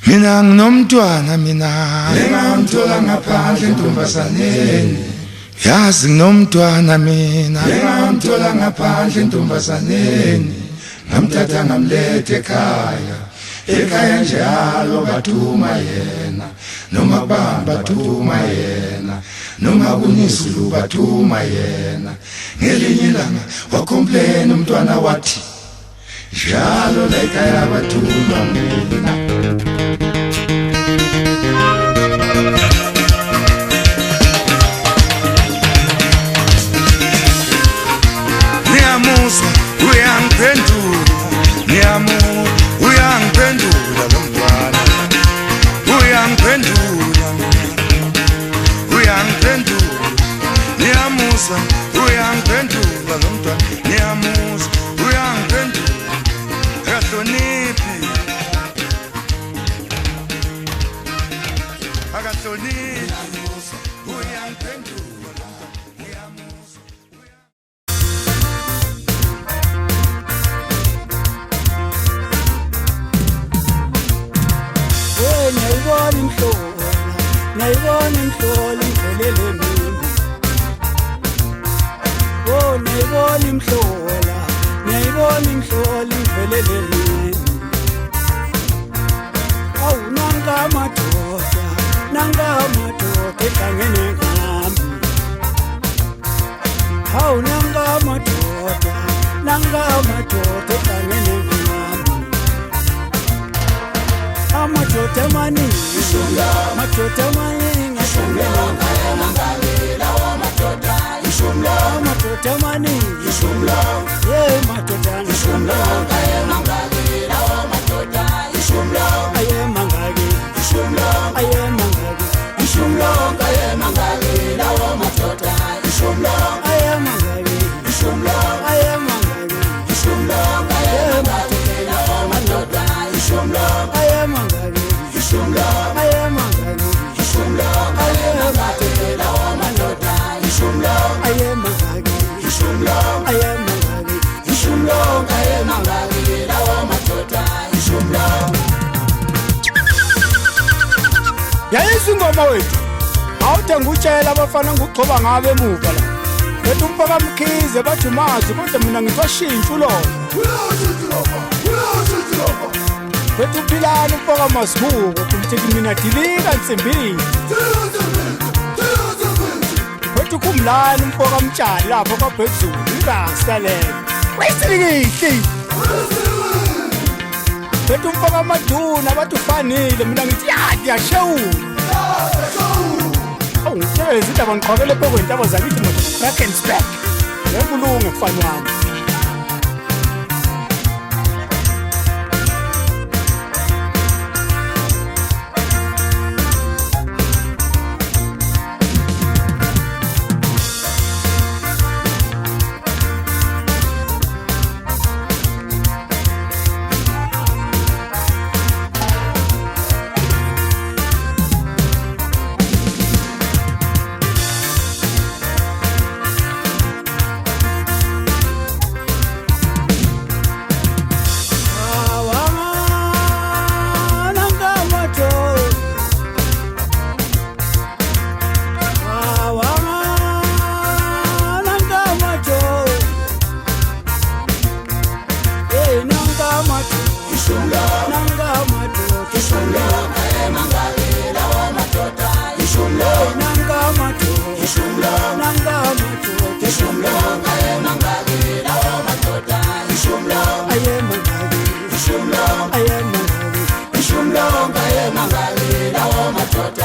Mina nginomntwana mina engamthola ngaphandle entombasaneni yazi nginomntwana mina engamthola ngaphandle entombasaneni ngamthatha ngamletha ekhaya njalo bathuma yena noma bathuma yena noma kunisulu bathuma yena ngelinye ilanga wacomplain umntwana wathi njalo la ekhaya bathuma mina uyangiphendula lo mntwana niyamuzwa uyangiphendula lo mntwana niyamuzwa uyangiphendula akahloniphi uyangiphendula lo mntwana niyamuzwa. Nayibona imhlola ivelele mina. Oh nayibona imhlola ivelele mina. Awu nanga madoda ehlangene ngami. Awu nanga madoda ehlangene ngami. Amadoda amaningi amadoda amaningi amadoda amaningi yeah madoda Yayizingoma wethu awuthenga utshela abafana ngugcoba ngabe emuva la bethi umpaka mkhize bathi umazi kodwa mina ngitwashintsha lo bethi uphilana umpaka masibuko kumthethi mina dilika nsimbini bethi kumlana umpaka mtshali lapho kwaBhekuzulu irasta lena wesilikihli bethi umpaka maduna bathi ufanile mina ngithi yashewula ngitshela indaba ngiqhokele pheko intaba zakithi manje Drakensberg lekulunge mfana wami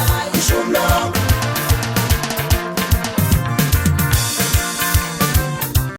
Shine,